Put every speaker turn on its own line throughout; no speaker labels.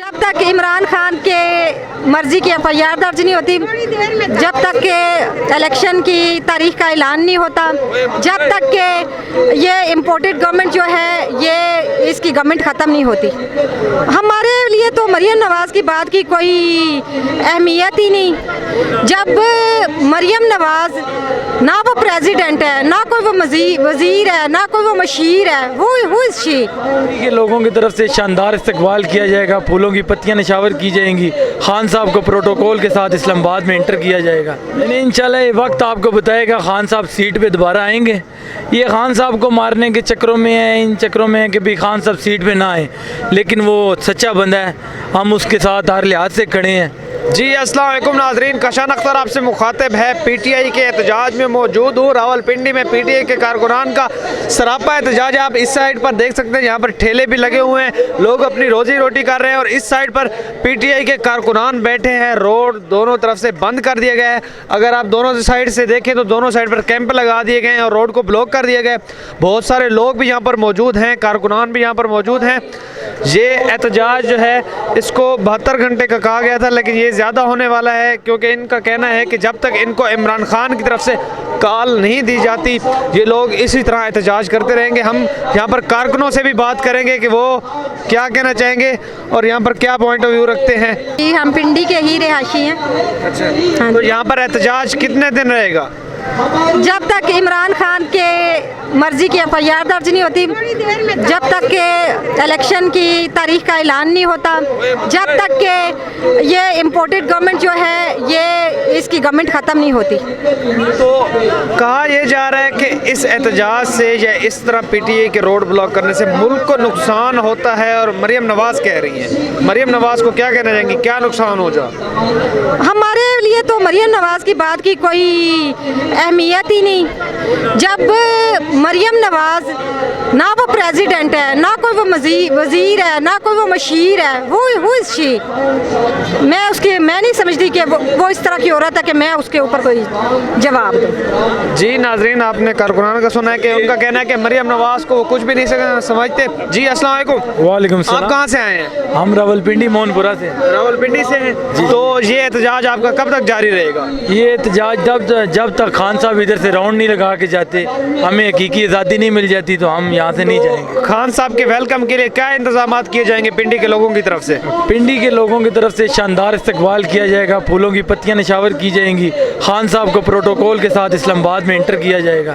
जब तक इमरान खान के मर्जी की FIR दर्ज नहीं होती, जब तक के इलेक्शन की तारीख का ऐलान नहीं होता, जब तक के ये इम्पोर्टेड गवर्नमेंट जो है ये इसकी गवर्नमेंट ख़त्म नहीं होती, हमारे लिए तो मरियम नवाज़ की बात की कोई अहमियत ही नहीं। जब मरियम नवाज़ ना वो प्रेसिडेंट है, ना कोई वो वज़ीर है, ना कोई वो मशीर है, वो शी
के लोगों की तरफ से शानदार इस्तकबाल किया जाएगा, फूलों की पत्तियां निशावर की जाएंगी, खान साहब को प्रोटोकॉल के साथ इस्लामाबाद में इंटर किया जाएगा। इंशाल्लाह ये वक्त आपको बताएगा खान साहब सीट पे दोबारा आएंगे। ये खान साहब को मारने के चक्करों में है, इन चक्करों में है कि भी खान साहब सीट पे ना आए, लेकिन वो सच्चा बंदा है, हम उसके साथ हर लिहाज से खड़े हैं।
जी अस्सलाम वालेकुम नाजरीन, कशान अख्तर आपसे मुखातिब है। PTI के एहतजाज में मौजूद हूँ। रावलपिंडी में PTI के कारकुनान का सरापा एहतजाज है। आप इस साइड पर देख सकते हैं, यहाँ पर ठेले भी लगे हुए हैं, लोग अपनी रोजी रोटी कर रहे हैं, और इस साइड पर PTI के कारकुनान बैठे हैं। रोड दोनों तरफ से बंद कर दिया गया है। अगर आप दोनों साइड से देखें तो दोनों साइड पर कैंप लगा दिए गए हैं और रोड को ब्लॉक कर दिया गया है। बहुत सारे लोग भी यहाँ पर मौजूद हैं, कारकुनान भी यहाँ पर मौजूद हैं। ये एहतजाज जो है इसको 72 घंटे का कहा गया था, लेकिन ये ज़्यादा होने वाला है, क्योंकि इनका कहना है कि जब तक इनको इमरान खान की तरफ से कॉल नहीं दी जाती ये लोग इसी तरह एहतजाज करते रहेंगे। हम यहाँ पर कारकुनों से भी बात करेंगे कि वो क्या कहना चाहेंगे और यहाँ पर क्या पॉइंट ऑफ व्यू रखते हैं।
जी, हम पिंडी के ही रिहायशी हैं।
अच्छा,
हाँ,
तो यहाँ पर एहतजाज कितने दिन रहेगा?
जब तक इमरान खान के मर्जी की FIR दर्ज नहीं होती, जब तक के इलेक्शन की तारीख का ऐलान नहीं होता, जब तक के ये इम्पोर्टेड गवर्नमेंट जो है ये इसकी गवर्नमेंट ख़त्म नहीं होती।
तो कहा यह जा रहा है कि इस एहतजाज से या इस तरह PTI के रोड ब्लॉक करने से मुल्क को नुकसान होता है, और मरियम नवाज़ कह रही हैं। मरियम नवाज़ को क्या कहना चाहेंगी, क्या नुकसान हो जा?
हमारे लिए तो मरियम नवाज़ की बात की कोई अहमियत ही नहीं। जब मरियम नवाज़ ना वो प्रेसिडेंट है, ना कोई वो वज़ीर है, ना कोई वो मशीर है, वो शी मैं नहीं समझती कि वो इस तरह की औरत है कि मैं उसके ऊपर कोई जवाब दूँ।
जी नाजरीन, आपने कारकुनान का सुना है कि उनका कहना है कि मरियम नवाज़ को वो कुछ भी नहीं समझते। जी अस्सलाम वालेकुम।
वालेकुम सलाम।
आप कहाँ से आए हैं?
हम रावलपिंडी मोहनपुरा से।
रावलपिंडी से हैं। तो ये एहतजाज आपका कब तक जारी रहेगा?
ये एहतजाज जब तक खान साहब इधर से राउंड नहीं लगा के जाते, हमें हकीकी आज़ादी नहीं मिल जाती, तो हम यहाँ से नहीं जाएंगे।
खान साहब के वेलकम के लिए क्या इंतजाम किए जाएंगे पिंडी के लोगों की तरफ से?
पिंडी के लोगों की तरफ से शानदार इस्तकबाल किया जाएगा, फूलों की पत्तियां निशावर की जाएंगी, खान साहब को प्रोटोकॉल के साथ इस्लामाबाद में इंटर किया जाएगा।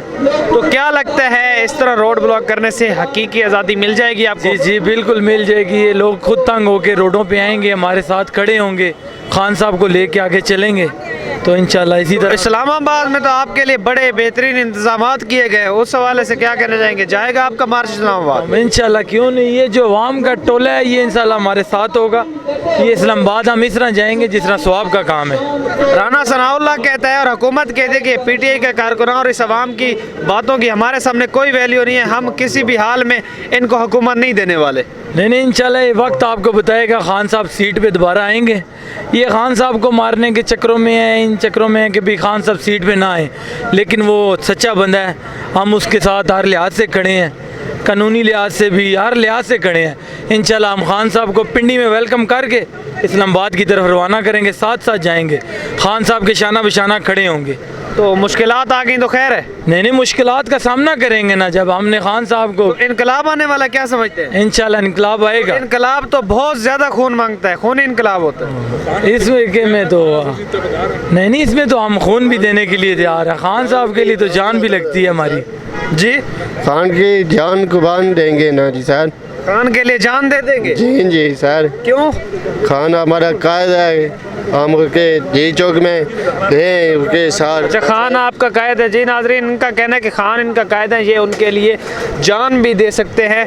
तो क्या लगता है इस तरह रोड ब्लॉक करने से हकीकी आज़ादी मिल जाएगी आपको?
जी बिल्कुल मिल जाएगी। ये लोग खुद तंग होकर रोडों पे आएंगे, हमारे साथ खड़े होंगे, खान साहब को लेके आगे चलेंगे, तो इंशाल्लाह इसी तरह।
इस्लामाबाद में तो आपके लिए बड़े बेहतरीन इंतजाम किए गए, उस हवाले से क्या कहना चाहेंगे? जाएगा आपका मार्च इस्लामाबाद?
इंशाल्लाह, क्यों नहीं। ये जो अवाम का टोला है ये इंशाल्लाह हमारे साथ होगा। ये इस्लामाबाद हम इस तरह जाएंगे जिस तरह सवाब का काम है।
राना सनाउल्लाह कहता है और हुकूमत कहती है कि PTI के कारकुनान और इस अवाम की बातों की हमारे सामने कोई वैल्यू नहीं है, हम किसी भी हाल में इनको हुकूमत नहीं देने वाले।
नहीं इंशाल्लाह ये वक्त आपको बताएगा, खान साहब सीट पे दोबारा आएंगे। ये खान साहब को मारने के चक्करों में है, इन चक्करों में है कि भी खान साहब सीट पे ना आए, लेकिन वो सच्चा बंदा है, हम उसके साथ हर लिहाज से खड़े हैं, कानूनी लिहाज से भी हर लिहाज से खड़े हैं। इंशाल्लाह हम खान साहब को पिंडी में वेलकम करके इस्लामाबाद की तरफ रवाना करेंगे, साथ साथ जाएंगे, खान साहब के शाना बिशाना खड़े होंगे।
तो मुश्किलात आ गई तो खैर है?
नहीं मुश्किलात का सामना करेंगे ना, जब हमने खान साहब को।
तो इनकलाब आने वाला क्या समझते हैं?
इंशाल्लाह इनकलाब आएगा।
इनकलाब तो बहुत ज्यादा खून मांगता है, खून इनकलाब होता है।
इस वाक़े में तो नहीं इसमें तो हम खून भी देने के लिए तैयार है, खान साहब के लिए तो जान भी लगती है हमारी।
जी,
खान की जान कुर्बान देंगे ना जी सर।
खान के लिए जान दे देंगे?
जी सर।
क्यों?
खान हमारा कायद है, हम उसके जी चौक में हैं उसके साथ।
अच्छा, खान आपका कायद है। जी नाजरीन, इनका कहना है कि खान इनका कायद है, ये उनके लिए जान भी दे सकते हैं।